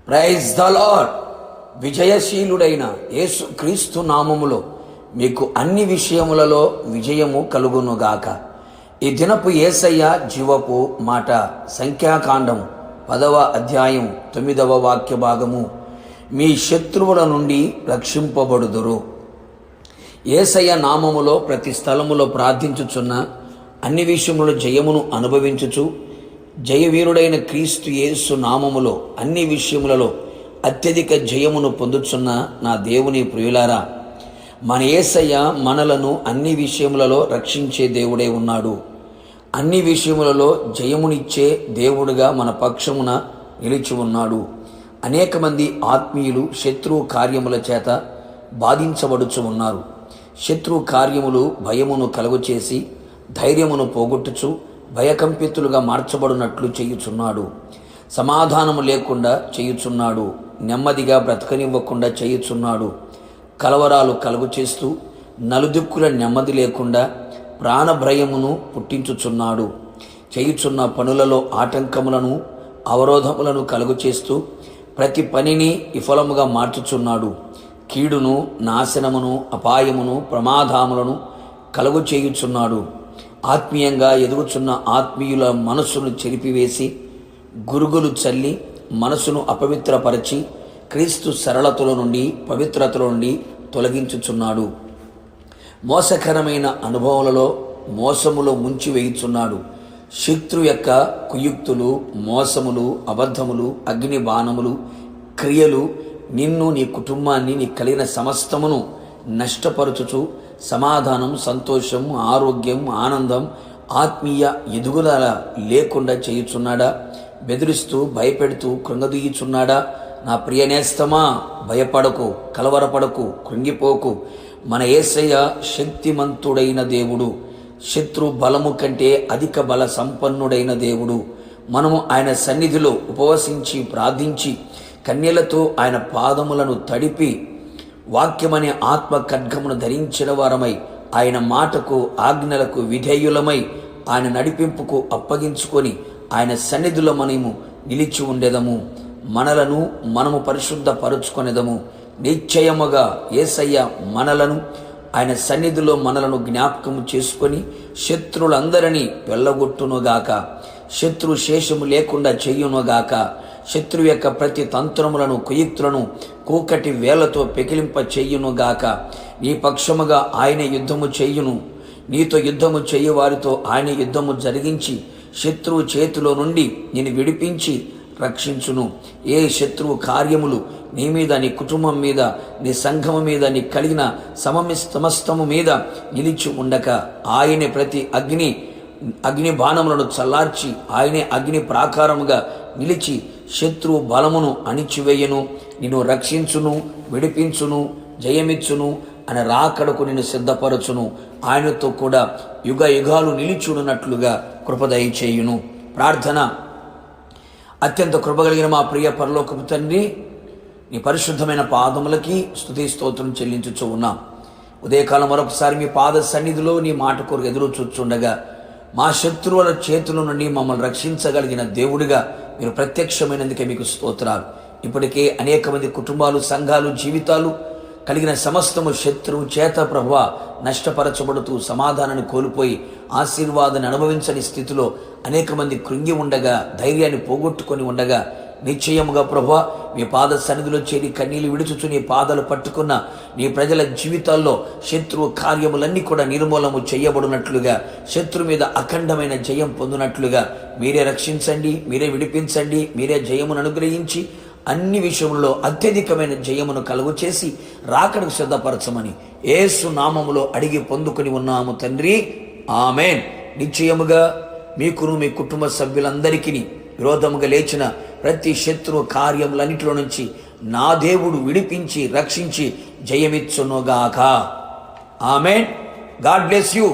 Praise the Lord. విజయశీలుడైన యేసు క్రీస్తు నామములో మీకు అన్ని విషయములలో విజయము కలుగునుగాక. ఈ దినపు యేసయ్య జీవపు మాట సంఖ్యాకాండము 10వ అధ్యాయం 9వ వాక్య భాగము. మీ శత్రువుల నుండి రక్షింపబడుదురు. యేసయ్య నామములో ప్రతి స్థలములో ప్రార్థించుచున్న అన్ని విషయములో జయమును అనుభవించుచు జయవీరుడైన క్రీస్తు యేసు నామములో అన్ని విషయములలో అత్యధిక జయమును పొందుచున్న నా దేవుని ప్రియులారా, మన యేసయ్య మనలను అన్ని విషయములలో రక్షించే దేవుడై ఉన్నాడు. అన్ని విషయములలో జయమునిచ్చే దేవుడుగా మన పక్షమున నిలిచి ఉన్నాడు. అనేక మంది ఆత్మీయులు శత్రు కార్యముల చేత బాధించబడుచు ఉన్నారు. శత్రు కార్యములు భయమును కలుగచేసి ధైర్యమును పోగొట్టుచు భయకంపితులుగా మార్చబడినట్లు చేయుచున్నాడు. సమాధానము లేకుండా చేయుచున్నాడు. నెమ్మదిగా బ్రతకనివ్వకుండా చేయుచున్నాడు. కలవరాలు కలుగు చేస్తూ నలుదిక్కుల నెమ్మది లేకుండా ప్రాణభయమును పుట్టించుచున్నాడు. చేయుచున్న పనులలో ఆటంకములను అవరోధములను కలుగు చేస్తూ ప్రతి పనిని విఫలముగా మార్చుచున్నాడు. కీడును నాశనమును అపాయమును ప్రమాదములను కలుగు చేయుచున్నాడు. ఆత్మీయంగా ఎదుగుచున్న ఆత్మీయుల మనస్సును చెరిపివేసి గురుగులు చల్లి మనసును అపవిత్రపరచి క్రీస్తు సరళతలో నుండి పవిత్రతలో నుండి తొలగించుచున్నాడు. మోసకరమైన అనుభవాలలో మోసములో ముంచి వేయుచున్నాడు. శత్రు యొక్క కుయుక్తులు, మోసములు, అబద్ధములు, అగ్ని బాణములు, క్రియలు నిన్ను, నీ కుటుంబాన్ని, నీ కలిగిన సమస్తమును నష్టపరచుచు సమాధానం, సంతోషం, ఆరోగ్యం, ఆనందం, ఆత్మీయ ఎదుగుదల లేకుండా చేయుచున్నాడా? బెదిరిస్తూ భయపెడుతూ కృంగదీయుచున్నాడా? నా ప్రియనేస్తమా, భయపడకు, కలవరపడకు, కృంగిపోకు. మన యేసయ్య శక్తిమంతుడైన దేవుడు. శత్రు బలము కంటే అధిక బల సంపన్నుడైన దేవుడు. మనము ఆయన సన్నిధిలో ఉపవసించి ప్రార్థించి కన్యలతో ఆయన పాదములను తడిపి వాక్యమనే ఆత్మ ఖడ్గమును ధరించిన వారమై ఆయన మాటకు ఆజ్ఞలకు విధేయులమై ఆయన నడిపింపుకు అప్పగించుకొని ఆయన సన్నిధిలో మనము నిలిచి ఉండేదము. మనలను మనము పరిశుద్ధపరుచుకొనేదము. నిశ్చయముగా యేసయ్య మనలను ఆయన సన్నిధిలో మనలను జ్ఞాపకము చేసుకొని శత్రులందరినీ వెళ్ళగొట్టునుగాక. శత్రు శేషము లేకుండా చెయ్యునుగాక. శత్రు యొక్క ప్రతి తంత్రములను కుయుక్తులను కూకటి వేలతో పెకిలింప చెయ్యునుగాక. నీ పక్షముగా ఆయన యుద్ధము చెయ్యును. నీతో యుద్ధము చెయ్యి వారితో ఆయన యుద్ధము జరిగించి శత్రువు చేతిలో నుండి నేను విడిపించి రక్షించును. ఏ శత్రువు కార్యములు నీ మీద, నీ కుటుంబం మీద, నీ సంఘము మీద, నీ కలిగిన సమస్తము మీద నిలిచి ఉండక ఆయనే ప్రతి అగ్ని బాణములను చల్లార్చి ఆయనే అగ్ని ప్రాకారముగా నిలిచి శత్రువు బలమును అణిచివేయను. నిన్ను రక్షించును, విడిపించును, జయమిచ్చును, అని రాకడకు నిన్ను సిద్ధపరచును. ఆయనతో కూడా యుగ యుగాలు నిలిచుడునట్లుగా కృపదయ చేయును. ప్రార్థన. అత్యంత కృపగలిగిన మా ప్రియ పరలోకపు తండ్రి, నీ పరిశుద్ధమైన పాదములకి స్తుతి స్తోత్రం చెల్లించుచూ ఉన్నాం. ఉదయకాలం మరొకసారి మీ పాద సన్నిధిలో నీ మాట కొరకు ఎదురు చూచుండగా మా శత్రువుల చేతుల నుండి మమ్మల్ని రక్షించగలిగిన దేవుడిగా మీరు ప్రత్యక్షమైనందుకే మీకు స్తోత్రాలు. ఇప్పటికే అనేక మంది కుటుంబాలు, సంఘాలు, జీవితాలు కలిగిన సమస్తము శత్రువు చేత ప్రభువా నష్టపరచబడుతూ సమాధానాన్ని కోల్పోయి ఆశీర్వాదాన్ని అనుభవించని స్థితిలో అనేక మంది కృంగి ఉండగా, ధైర్యాన్ని పోగొట్టుకొని ఉండగా నిశ్చయముగా ప్రభువా మీ పాద సన్నిధిలో చేరి కన్నీళ్లు విడుచుచు నీ పాదాలు పట్టుకున్న నీ ప్రజల జీవితాల్లో శత్రువు కార్యములన్నీ కూడా నిర్మూలము చేయబడినట్లుగా, శత్రు మీద అఖండమైన జయం పొందినట్లుగా మీరే రక్షించండి, మీరే విడిపించండి, మీరే జయమును అనుగ్రహించి అన్ని విషయంలో అత్యధికమైన జయమును కలుగు చేసి రాకడకు సిద్ధపరచమని యేసు నామములో అడిగి పొందుకొని ఉన్నాము తండ్రి. ఆమేన్. నిశ్చయముగా మీకును మీ కుటుంబ సభ్యులందరికీ విరోధముగా లేచిన ప్రతి శత్రు కార్యములన్నిటిలో నుంచి నా దేవుడు విడిపించి రక్షించి జయమిచ్చునుగాక. ఆమేన్. God bless you.